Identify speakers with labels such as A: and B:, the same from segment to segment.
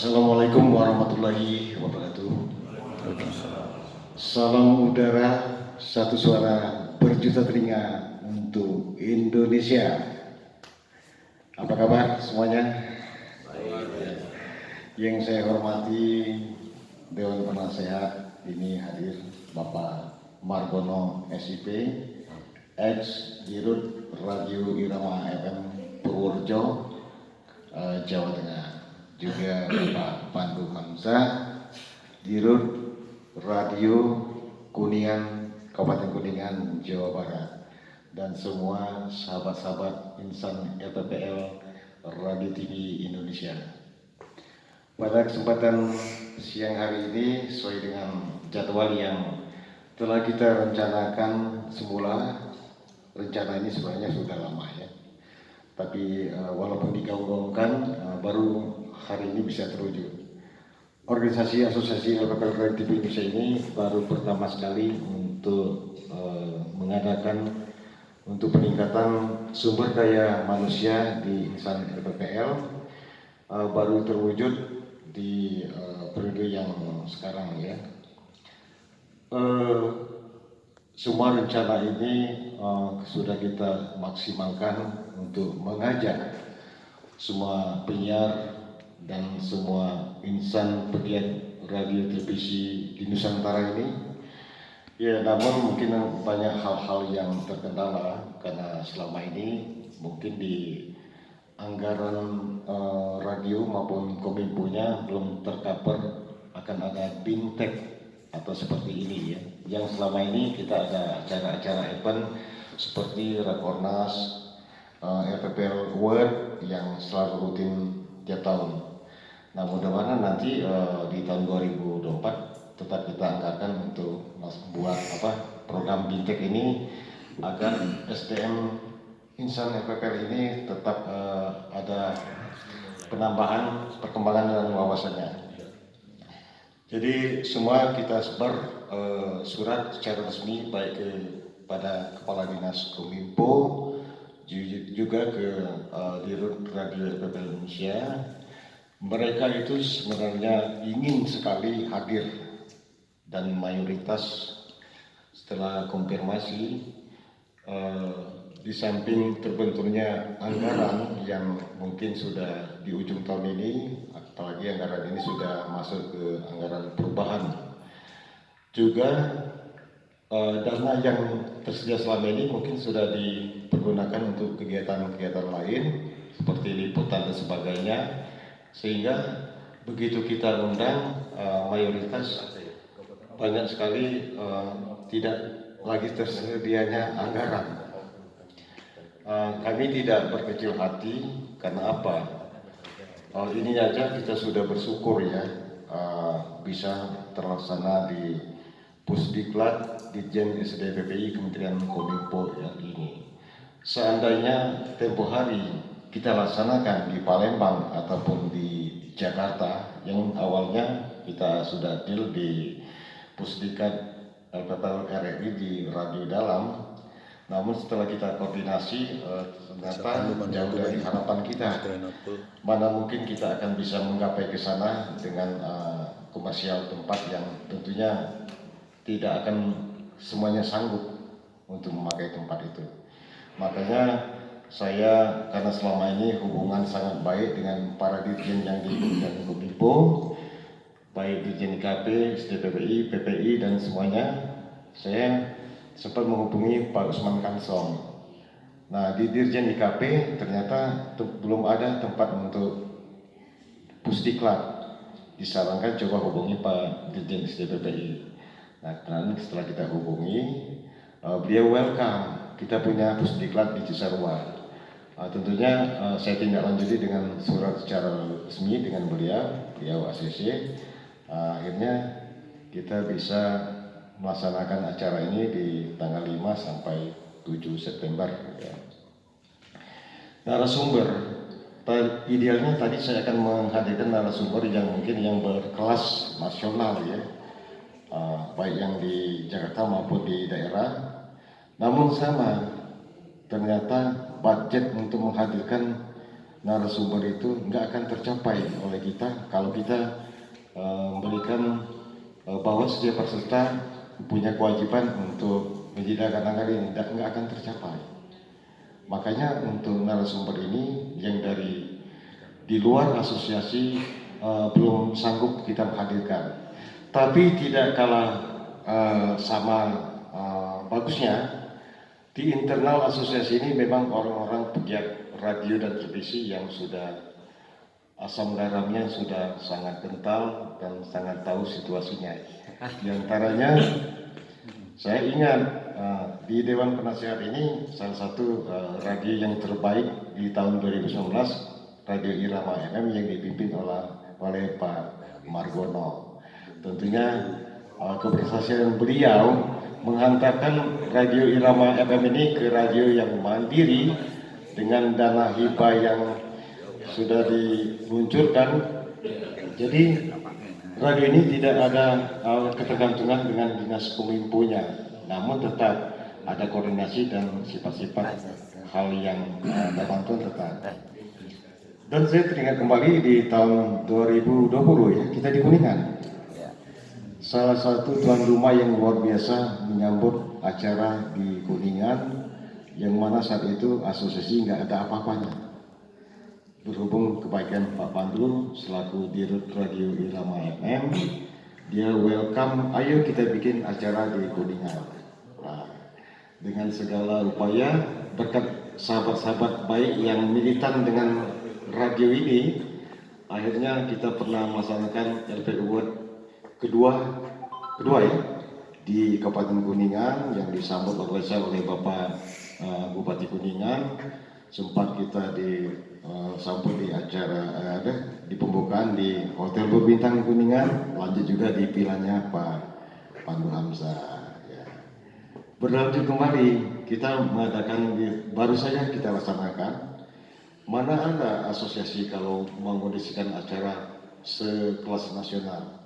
A: Assalamualaikum warahmatullahi wabarakatuh. Salam udara, satu suara berjuta telinga untuk Indonesia. Apa kabar semuanya? Yang saya hormati Dewan Penasehat ini hadir Bapak Margono SIP, ex Dirut Radio Irama FM Purworejo, Jawa Tengah. Juga Bapak Pandu Hamzah, Dirut Radio Kuningan, Kabupaten Kuningan, Jawa Barat, dan semua sahabat-sahabat insan LPPL Radio TV Indonesia. Pada kesempatan siang hari ini, sesuai dengan jadwal yang telah kita rencanakan semula, rencana ini sebenarnya sudah lama ya. Tapi walaupun digaung-gaungkan, baru hari ini bisa terwujud. Organisasi Asosiasi LPPL Radio TV Indonesia ini baru pertama sekali untuk mengadakan untuk peningkatan sumber daya manusia di insan LPPL, baru terwujud di periode yang sekarang ya. Semua rencana ini sudah kita maksimalkan untuk mengajak semua penyiar dan semua insan pegiat radio televisi di Nusantara ini. Ya, namun mungkin banyak hal-hal yang terkendala karena selama ini mungkin di anggaran radio maupun kominfonya belum tercover akan ada bintek atau seperti ini ya. Yang selama ini kita ada acara-acara event seperti Rakornas, LPPL World yang selalu rutin tiap tahun. Nah, mudah-mudahan nanti di tahun 2024 tetap kita anggarkan untuk membuat program bintek ini agar SDM insan LPPL ini tetap ada penambahan, perkembangan dan wawasannya. Jadi semua kita sebar surat secara resmi baik kepada Kepala Dinas Kominfo, juga ke Dirut Radio LPPL Indonesia. Mereka itu sebenarnya ingin sekali hadir dan mayoritas setelah konfirmasi di samping terbenturnya anggaran yang mungkin sudah di ujung tahun ini, apalagi anggaran ini sudah masuk ke anggaran perubahan. Juga dana yang tersedia selama ini mungkin sudah dipergunakan untuk kegiatan-kegiatan lain seperti liputan dan sebagainya, sehingga begitu kita undang mayoritas banyak sekali tidak lagi tersedianya anggaran. Kami tidak berkecil hati karena apa? Ini aja kita sudah bersyukur ya bisa terlaksana di Pusdiklat Ditjen SDPPI Kementerian Kominfo yang ini. Seandainya tempo hari kita laksanakan di Palembang ataupun di Jakarta, yang awalnya kita sudah deal di Pusdiklat LPPL RRI di Radio Dalam, namun setelah kita koordinasi ternyata jauh dari harapan kita. Mana mungkin kita akan bisa menggapai ke sana dengan komersial tempat yang tentunya tidak akan semuanya sanggup untuk memakai tempat itu. Makanya saya, karena selama ini hubungan sangat baik dengan para dirjen yang di Kementerian Kominfo, baik dirjen IKP, SDPPI, PPI dan semuanya, saya sempat menghubungi Pak Usman Kansong. Nah, di Dirjen IKP ternyata belum ada tempat untuk Pusdiklat. Disarankan coba hubungi Pak Dirjen SDPPI. Nah, dan setelah kita hubungi, beliau welcome. Kita punya Pusdiklat di Cisarua. Tentunya saya tindak lanjuti dengan surat secara resmi dengan beliau ACC. Akhirnya kita bisa melaksanakan acara ini di tanggal 5 sampai 7 September ya. Narasumber idealnya tadi saya akan menghadirkan narasumber yang mungkin yang berkelas nasional ya, baik yang di Jakarta maupun di daerah. Namun sama, ternyata budget untuk menghadirkan narasumber itu nggak akan tercapai oleh kita kalau kita memberikan bahwa setiap peserta punya kewajiban untuk menyediakan anggaran ini, nggak akan tercapai. Makanya untuk narasumber ini yang dari di luar asosiasi belum sanggup kita hadirkan. Tapi tidak kalah sama bagusnya, di internal asosiasi ini memang orang-orang pegiat radio dan televisi yang sudah asam garamnya sudah sangat kental dan sangat tahu situasinya. Di antaranya saya ingat di Dewan Penasehat ini salah satu radio yang terbaik di tahun 2019, Radio Irama FM yang dipimpin oleh Pak Margono. Tentunya keberhasilan beliau menghantarkan Radio Irama FM ini ke radio yang mandiri dengan dana hibah yang sudah diluncurkan. Jadi radio ini tidak ada ketergantungan dengan dinas kominfonya, namun tetap ada koordinasi dan sifat-sifat hal yang ada bantuan tetap. Dan saya teringat kembali di tahun 2020 ya, kita di Kuningan. Salah satu tuan rumah yang luar biasa menyambut acara di Kuningan, yang mana saat itu asosiasi nggak ada apa-apanya. Berhubung kebaikan Pak Pandu selaku Dirut Radio Irama FM, dia welcome, ayo kita bikin acara di Kuningan. Nah, dengan segala upaya berkat sahabat-sahabat baik yang militan dengan radio ini, akhirnya kita pernah melaksanakan LP Award kedua ya di Kabupaten Kuningan yang disambut oleh Bapak Bupati Kuningan. Sempat kita disambut di acara di pembukaan di Hotel Berbintang Kuningan, lanjut juga di pilanya Pak Pandu Hamzah ya. Berlanjut kembali kita mengadakan baru saja kita laksanakan. Mana ada asosiasi kalau mengondisikan acara sekelas nasional.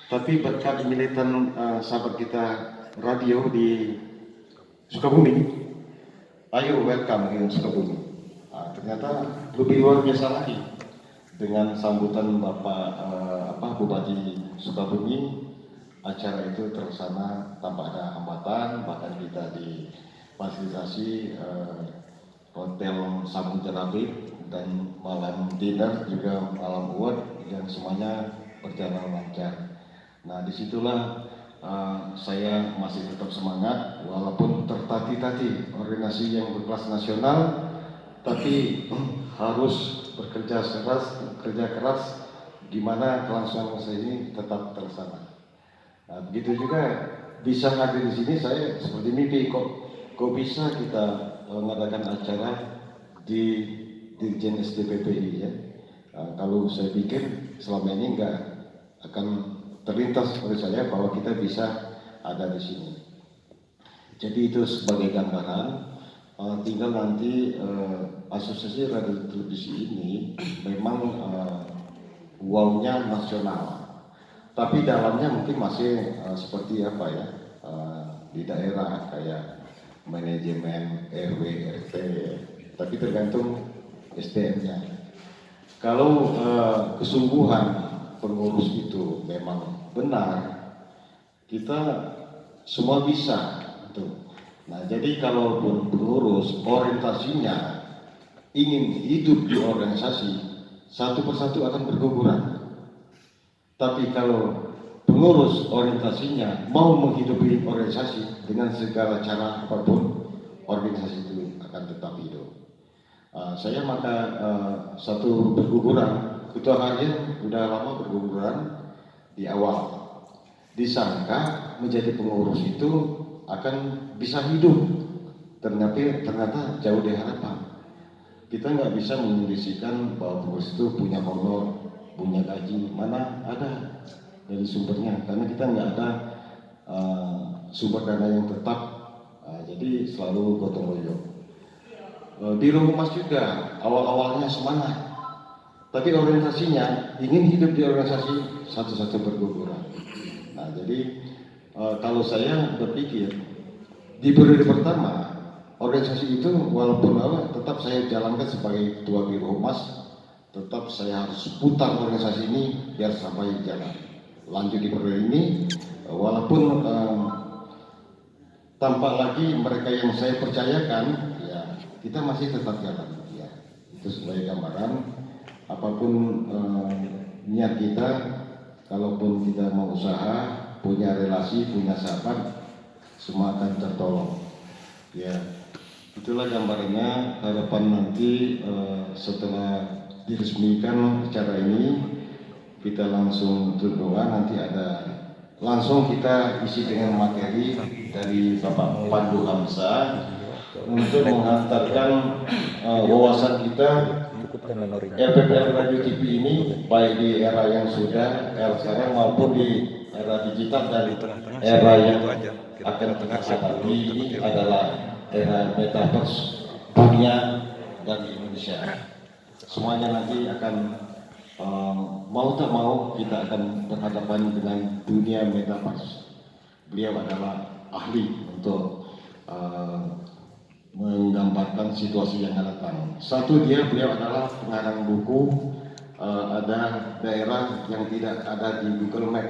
A: Tapi berkat militan sahabat kita radio di Sukabumi, ayo welcome di Sukabumi. Nah, ternyata lebih luar biasa lagi dengan sambutan Bapak Bupati Sukabumi. Acara itu terlaksana tanpa ada hambatan, bahkan kita difasilitasi hotel Samudra Bay dan malam dinner juga malam award dan semuanya berjalan lancar. Nah disitulah saya masih tetap semangat walaupun tertati-tati organisasi yang berkelas nasional, tapi harus bekerja keras gimana kelangsungan usaha ini tetap terlaksana. Nah, begitu juga bisa hadir di sini saya seperti mimpi kok bisa kita mengadakan acara di Dirjen SDPPI ya. Kalau saya pikir selama ini nggak akan terlintas oleh saya bahwa kita bisa ada di sini. Jadi itu sebagai gambaran. Tinggal nanti asosiasi radio televisi ini memang wow-nya nasional, tapi dalamnya mungkin masih seperti apa ya di daerah kayak manajemen RW RT, tapi tergantung SDM-nya. Kalau kesungguhan pengurus itu memang benar, kita semua bisa tuh. Nah jadi kalau pengurus orientasinya ingin hidup di organisasi, satu persatu akan berguguran. Tapi kalau pengurus orientasinya mau menghidupi organisasi dengan segala cara apapun, organisasi itu akan tetap hidup. Saya maka satu berguguran, ketua harian udah lama berguguran di awal. Disangka menjadi pengurus itu akan bisa hidup, ternyata jauh dari harapan. Kita nggak bisa mengindisikan bahwa pengurus itu punya honor, punya gaji, mana ada dari sumbernya, karena kita nggak ada sumber dana yang tetap, jadi selalu gotong royong. Di Rumah Mas juga awal-awalnya semangat, tapi orientasinya ingin hidup di organisasi, satu-satu berguguran. Nah jadi kalau saya berpikir di periode pertama organisasi itu walaupun tetap saya jalankan sebagai ketua biro humas, tetap saya harus putar organisasi ini biar sampai jalan lanjut di periode ini, walaupun tampak lagi mereka yang saya percayakan, ya kita masih tetap jalan. Ya, itu sebagai gambaran. Apapun niat kita, kalaupun kita mau usaha, punya relasi, punya sahabat, semua akan tertolong. Ya, itulah gambarannya. Harapan nanti setelah diresmikan acara ini, kita langsung doa, nanti ada langsung kita isi dengan materi dari Bapak Pandu Hamzah untuk menghantarkan wawasan kita RPPL Radio TV ini baik di era yang sudah era sekarang maupun di era digital dan era yang akan terhadapi. Ini adalah era metaverse dunia dan di Indonesia. Semuanya nanti akan mau tak mau kita akan berhadapan dengan dunia metaverse. Beliau adalah ahli untuk menggambarkan situasi yang akan datang. Satu, beliau adalah pengarang buku, ada daerah yang tidak ada di Google Map.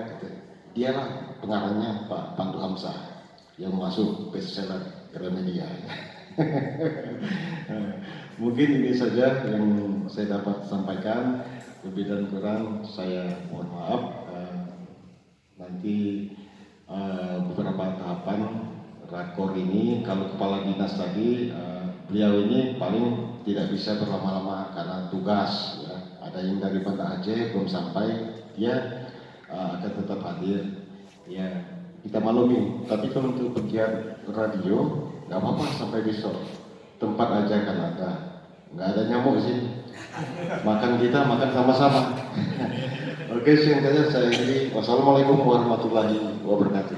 A: Dialah pengarangnya Pak Pandu Hamzah yang masuk bestseller Gramedia. Mungkin ini saja yang saya dapat sampaikan. Lebih dan kurang saya mohon maaf. Nanti beberapa tahapan rakor ini, kalau kepala dinas tadi, beliau ini paling tidak bisa berlama-lama karena tugas. Ya. Ada yang dari Banda Aceh belum sampai, dia akan tetap hadir. Ya, kita maklumi. Tapi kalau untuk pegiat radio, nggak apa-apa sampai besok. Tempat aja kan ada, nggak ada nyamuk sih. Makan kita makan sama-sama. Oke, singkatnya saya ini. Wassalamualaikum warahmatullahi wabarakatuh.